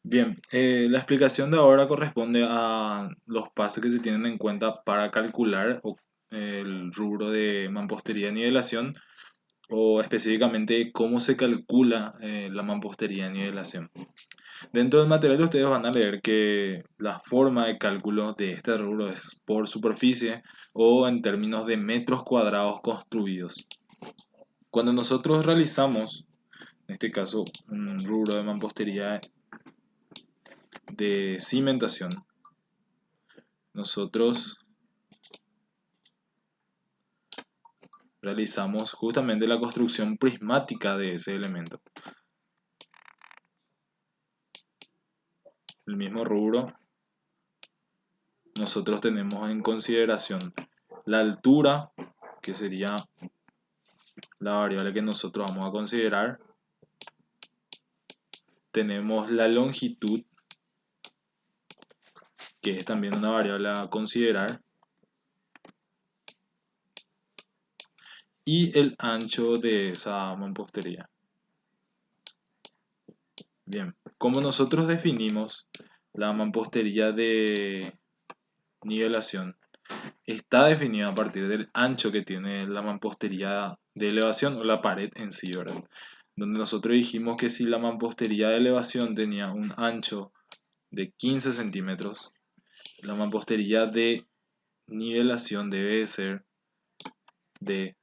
Bien, la explicación de ahora corresponde a los pasos que se tienen en cuenta para calcular el rubro de mampostería de nivelación o específicamente cómo se calcula la mampostería de nivelación. Dentro del material ustedes van a leer que la forma de cálculo de este rubro es por superficie o en términos de metros cuadrados construidos. Cuando nosotros realizamos, en este caso, un rubro de mampostería de cimentación, nosotros realizamos justamente la construcción prismática de ese elemento. El mismo rubro, nosotros tenemos en consideración la altura, que sería la variable que nosotros vamos a considerar. Tenemos la longitud, que es también una variable a considerar. Y el ancho de esa mampostería. Bien, como nosotros definimos la mampostería de nivelación, está definida a partir del ancho que tiene la mampostería de elevación o la pared en sí, ¿verdad? Donde nosotros dijimos que si la mampostería de elevación tenía un ancho de 15 centímetros, la mampostería de nivelación debe ser de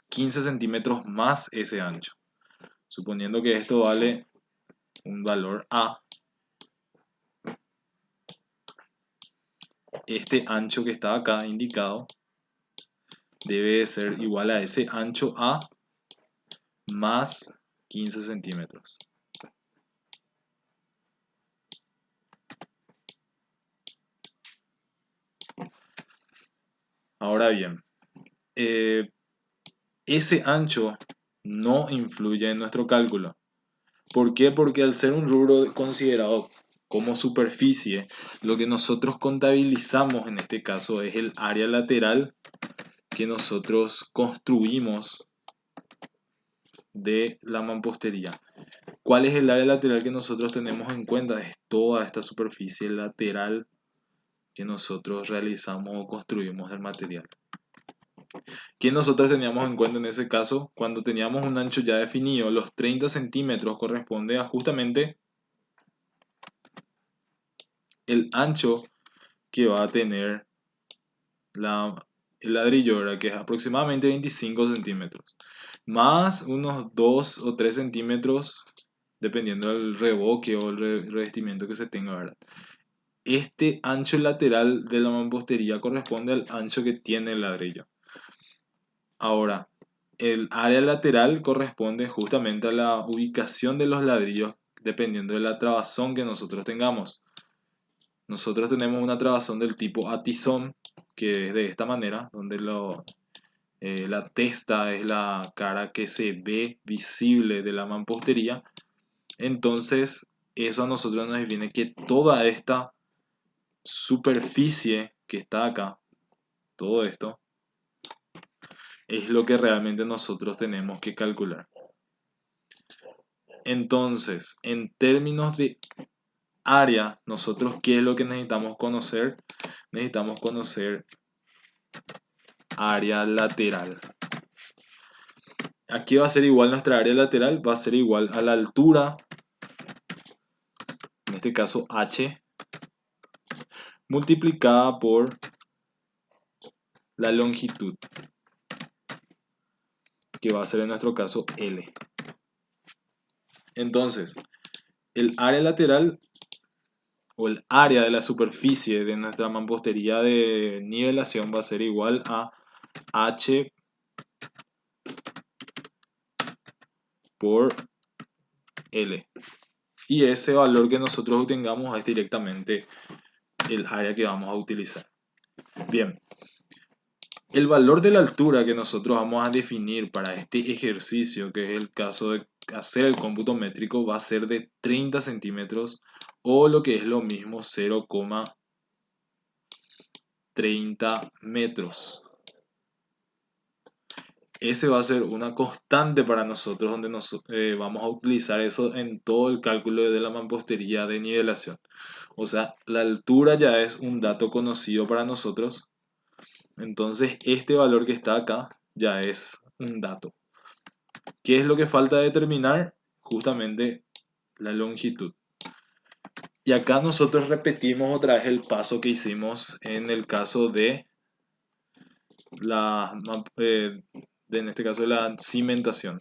15 centímetros más ese ancho. Suponiendo que esto vale un valor A, este ancho que está acá indicado debe ser igual a ese ancho A más 15 centímetros. Ahora bien, eh, ese ancho no influye en nuestro cálculo. ¿Por qué? Porque al ser un rubro considerado como superficie, lo que nosotros contabilizamos en este caso es el área lateral que nosotros construimos de la mampostería. ¿Cuál es el área lateral que nosotros tenemos en cuenta? Es toda esta superficie lateral que nosotros realizamos o construimos del material. ¿Qué nosotros teníamos en cuenta en ese caso? Cuando teníamos un ancho ya definido, los 30 centímetros corresponde a justamente el ancho que va a tener la, el ladrillo, ¿verdad? Que es aproximadamente 25 centímetros, más unos 2 o 3 centímetros, dependiendo del revoque o el revestimiento que se tenga, ¿verdad? Este ancho lateral de la mampostería corresponde al ancho que tiene el ladrillo. Ahora, el área lateral corresponde justamente a la ubicación de los ladrillos dependiendo de la trabazón que nosotros tengamos. Nosotros tenemos una trabazón del tipo atizón, que es de esta manera, donde la testa es la cara que se ve visible de la mampostería. Entonces, eso a nosotros nos define que toda esta superficie que está acá, todo esto, es lo que realmente nosotros tenemos que calcular. Entonces, en términos de área, nosotros, ¿qué es lo que necesitamos conocer? Necesitamos conocer área lateral. Aquí va a ser igual nuestra área lateral, va a ser igual a la altura, en este caso h, multiplicada por la longitud, que va a ser en nuestro caso L. Entonces, el área lateral o el área de la superficie de nuestra mampostería de nivelación va a ser igual a H por L. Y ese valor que nosotros obtengamos es directamente el área que vamos a utilizar. Bien, el valor de la altura que nosotros vamos a definir para este ejercicio, que es el caso de hacer el cómputo métrico, va a ser de 30 centímetros o lo que es lo mismo 0,30 metros. ese va a ser una constante para nosotros, donde vamos a utilizar eso en todo el cálculo de la mampostería de nivelación. O sea, la altura ya es un dato conocido para nosotros, entonces este valor que está acá ya es un dato. ¿Qué es lo que falta determinar? Justamente la longitud. Y acá nosotros repetimos otra vez el paso que hicimos en el caso de en este caso de la cimentación.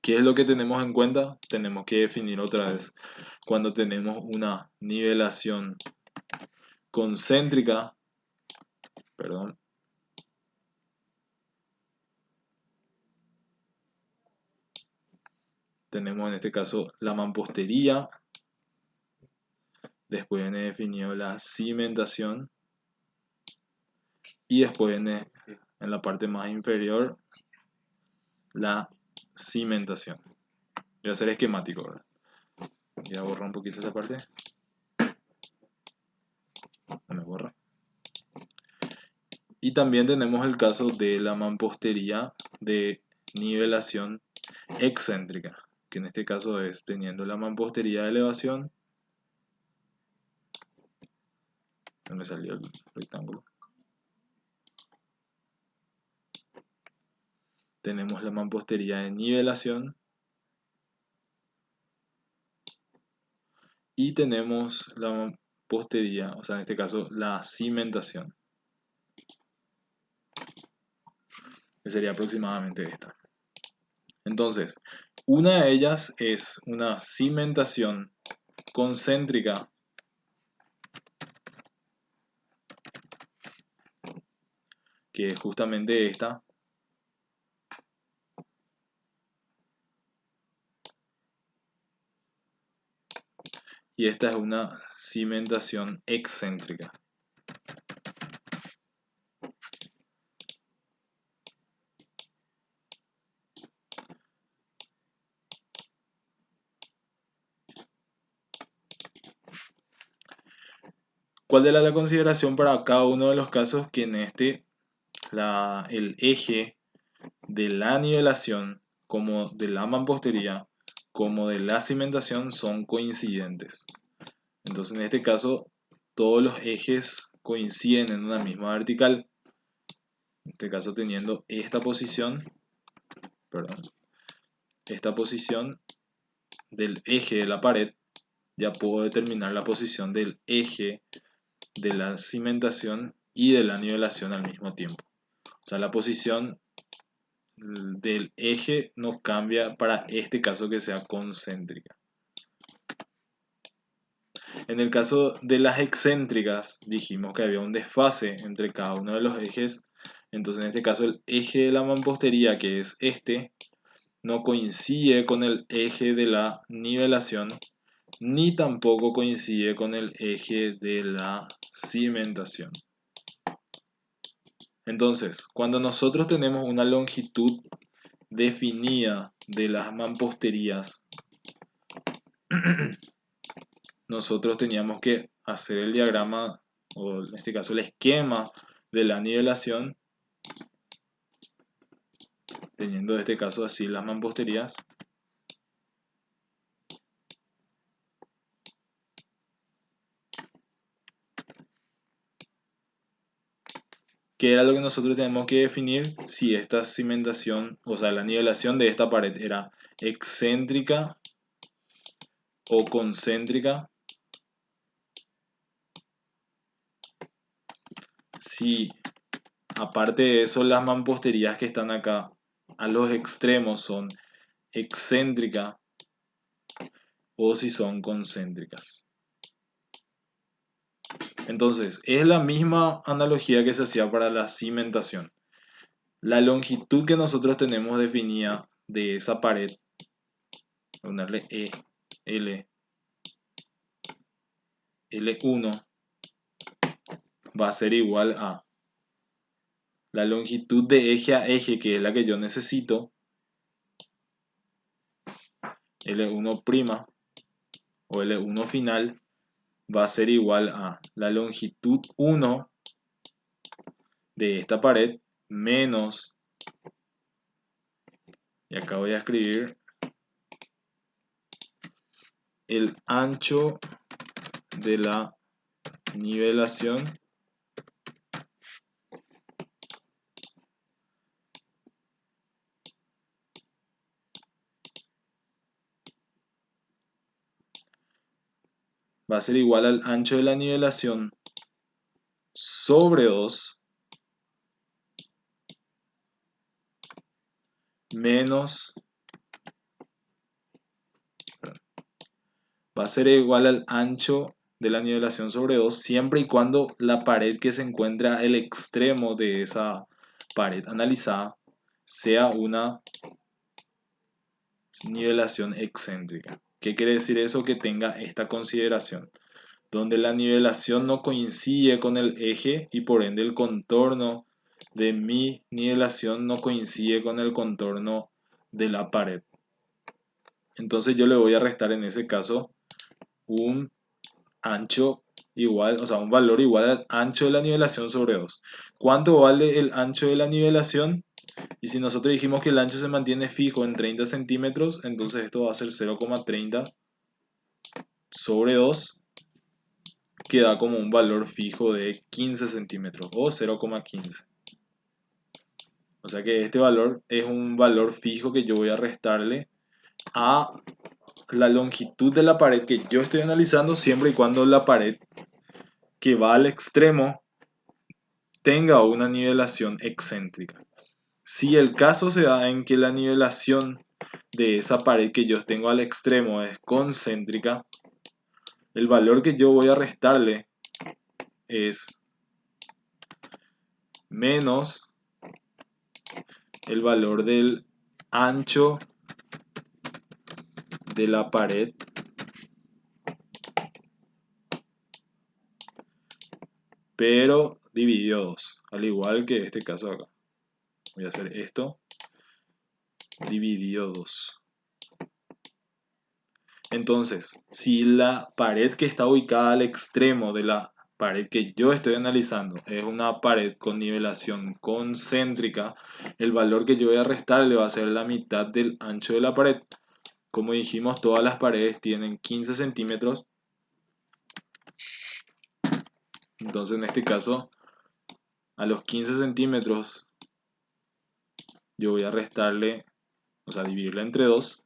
¿Qué es lo que tenemos en cuenta? Tenemos que definir otra vez. Cuando tenemos una nivelación concéntrica, perdón, tenemos en este caso la mampostería, después viene definido la cimentación y después viene en la parte más inferior la cimentación. Voy a hacer esquemático, ¿verdad? Voy a borrar un poquito esa parte. No me borra. Y también tenemos el caso de la mampostería de nivelación excéntrica, que en este caso es teniendo la mampostería de elevación. No me salió el rectángulo. Tenemos la mampostería de nivelación. Y tenemos la mampostería, o sea, en este caso la cimentación, que sería aproximadamente esta. Entonces, una de ellas es una cimentación concéntrica que es justamente esta. Y esta es una cimentación excéntrica. ¿Cuál era la consideración para cada uno de los casos? Que en este el eje de la nivelación, como de la mampostería, como de la cimentación son coincidentes. Entonces en este caso todos los ejes coinciden en una misma vertical. En este caso teniendo esta posición, perdón, esta posición del eje de la pared, ya puedo determinar la posición del eje de la cimentación y de la nivelación al mismo tiempo. O sea, la posición del eje no cambia para este caso que sea concéntrica. En el caso de las excéntricas, dijimos que había un desfase entre cada uno de los ejes. Entonces, en este caso, el eje de la mampostería, que es este, no coincide con el eje de la nivelación, ni tampoco coincide con el eje de la cimentación. Entonces, cuando nosotros tenemos una longitud definida de las mamposterías, nosotros teníamos que hacer el diagrama, o en este caso el esquema de la nivelación, teniendo en este caso así las mamposterías. ¿Qué era lo que nosotros tenemos que definir? Si esta cimentación, o sea, la nivelación de esta pared era excéntrica o concéntrica. Si aparte de eso las mamposterías que están acá a los extremos son excéntricas o si son concéntricas. Entonces, es la misma analogía que se hacía para la cimentación. La longitud que nosotros tenemos definida de esa pared, ponerle E, L, L1, va a ser igual a la longitud de eje a eje, que es la que yo necesito, L1' o L1 final, va a ser igual a la longitud 1 de esta pared menos Y acá voy a escribir el ancho de la nivelación va a ser igual al ancho de la nivelación sobre 2 menos, va a ser igual al ancho de la nivelación sobre 2 siempre y cuando la pared que se encuentra al extremo de esa pared analizada sea una nivelación excéntrica. ¿Qué quiere decir eso? Que tenga esta consideración, donde la nivelación no coincide con el eje y por ende el contorno de mi nivelación no coincide con el contorno de la pared. Entonces yo le voy a restar en ese caso un ancho igual, o sea, un valor igual al ancho de la nivelación sobre 2. ¿Cuánto vale el ancho de la nivelación? Y si nosotros dijimos que el ancho se mantiene fijo en 30 centímetros, entonces esto va a ser 0,30 sobre 2, que da como un valor fijo de 15 centímetros o 0,15. O sea que este valor es un valor fijo que yo voy a restarle a la longitud de la pared que yo estoy analizando siempre y cuando la pared que va al extremo tenga una nivelación excéntrica. Si el caso se da en que la nivelación de esa pared que yo tengo al extremo es concéntrica, el valor que yo voy a restarle es menos el valor del ancho de la pared pero dividido 2, al igual que este caso acá. Voy a hacer esto dividido 2. Entonces, si la pared que está ubicada al extremo de la pared que yo estoy analizando es una pared con nivelación concéntrica, el valor que yo voy a restar le va a ser la mitad del ancho de la pared. Como dijimos, todas las paredes tienen 15 centímetros. Entonces, en este caso, a los 15 centímetros yo voy a restarle, o sea, dividirla entre 2.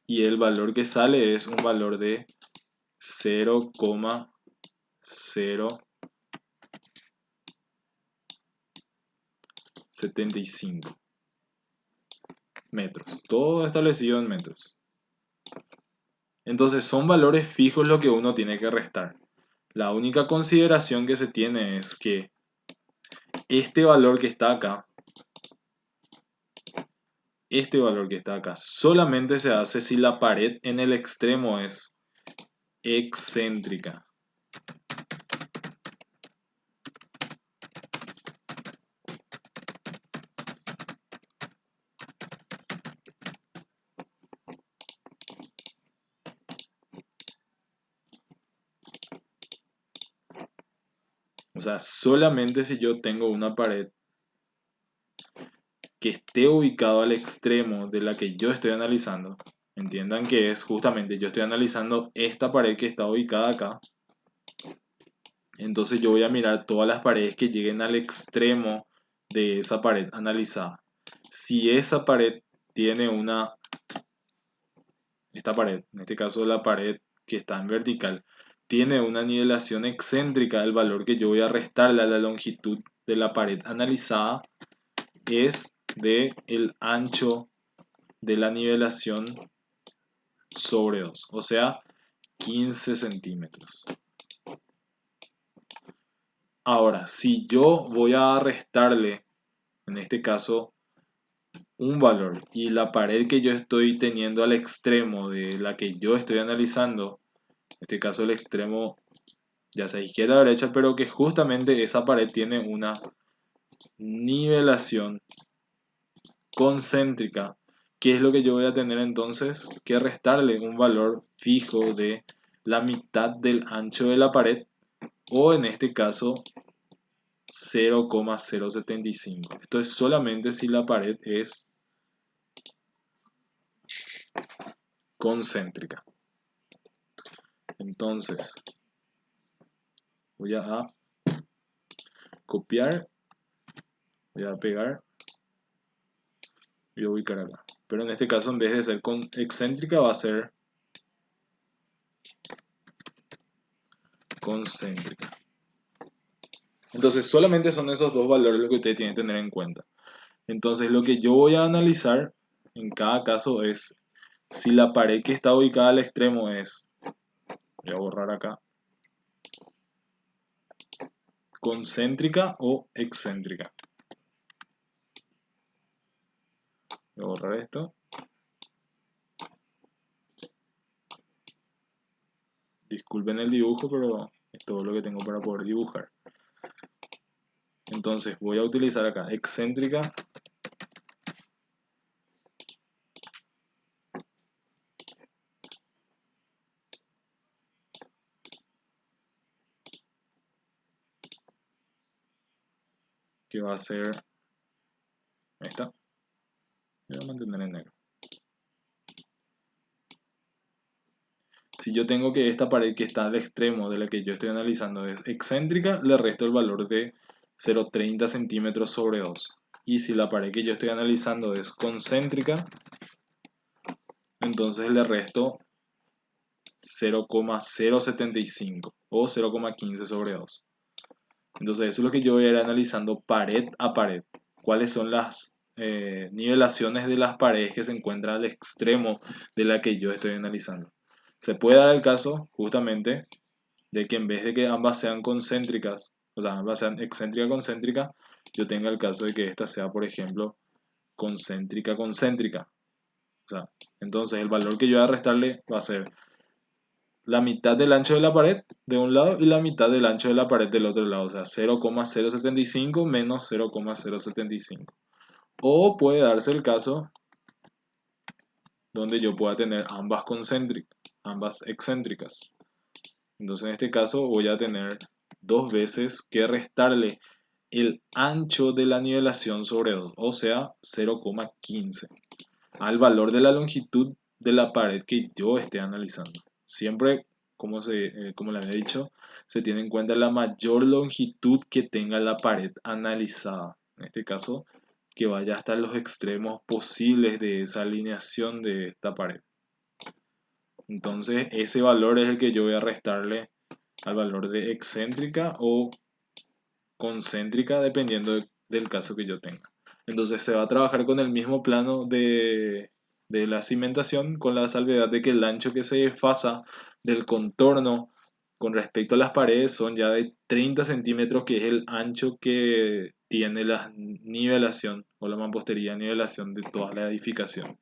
Y el valor que sale es un valor de 0,075 metros. Todo establecido en metros. Entonces son valores fijos lo que uno tiene que restar. La única consideración que se tiene es que este valor que está acá, solamente se hace si la pared en el extremo es excéntrica. O sea, solamente si yo tengo una pared que esté ubicado al extremo de la que yo estoy analizando. Entiendan que es justamente, yo estoy analizando esta pared que está ubicada acá. Entonces yo voy a mirar todas las paredes que lleguen al extremo de esa pared analizada. Si esa pared tiene esta pared, en este caso la pared que está en vertical, tiene una nivelación excéntrica, el valor que yo voy a restarle a la longitud de la pared analizada es de el ancho de la nivelación sobre 2, o sea, 15 centímetros. Ahora, si yo voy a restarle, en este caso, un valor y la pared que yo estoy teniendo al extremo de la que yo estoy analizando, en este caso el extremo ya sea izquierda o derecha, pero que justamente esa pared tiene una nivelación concéntrica, ¿qué es lo que yo voy a tener entonces? Que restarle un valor fijo de la mitad del ancho de la pared, o en este caso 0,075. Esto es solamente si la pared es concéntrica. Entonces, voy a copiar, voy a pegar y voy a ubicar acá. Pero en este caso, en vez de ser excéntrica, va a ser concéntrica. Entonces, solamente son esos dos valores lo que ustedes tienen que tener en cuenta. Entonces, lo que yo voy a analizar en cada caso es si la pared que está ubicada al extremo es, voy a borrar acá, concéntrica o excéntrica. Voy a borrar esto. Disculpen el dibujo, pero es todo lo que tengo para poder dibujar. Entonces voy a utilizar acá excéntrica que va a ser esta. Voy a mantener en negro. Si yo tengo que esta pared que está al extremo de la que yo estoy analizando es excéntrica, le resto el valor de 0,30 centímetros sobre 2. Y si la pared que yo estoy analizando es concéntrica, entonces le resto 0,075 o 0,15 sobre 2. Entonces eso es lo que yo voy a ir analizando pared a pared. ¿Cuáles son las nivelaciones de las paredes que se encuentran al extremo de la que yo estoy analizando? Se puede dar el caso justamente de que en vez de que ambas sean concéntricas, o sea, ambas sean excéntrica concéntrica, yo tenga el caso de que esta sea, por ejemplo, concéntrica concéntrica. O sea, entonces el valor que yo voy a restarle va a ser la mitad del ancho de la pared de un lado y la mitad del ancho de la pared del otro lado, o sea, 0,075 menos 0,075. O puede darse el caso donde yo pueda tener ambas concéntricas, ambas excéntricas. Entonces en este caso voy a tener dos veces que restarle el ancho de la nivelación sobre 2, o sea, 0,15, al valor de la longitud de la pared que yo esté analizando. Siempre, como le había dicho, se tiene en cuenta la mayor longitud que tenga la pared analizada. En este caso, que vaya hasta los extremos posibles de esa alineación de esta pared. Entonces, ese valor es el que yo voy a restarle al valor de excéntrica o concéntrica, dependiendo del caso que yo tenga. Entonces se va a trabajar con el mismo plano de la cimentación, con la salvedad de que el ancho que se desfasa del contorno con respecto a las paredes son ya de 30 centímetros, que es el ancho que tiene la nivelación o la mampostería nivelación de toda la edificación.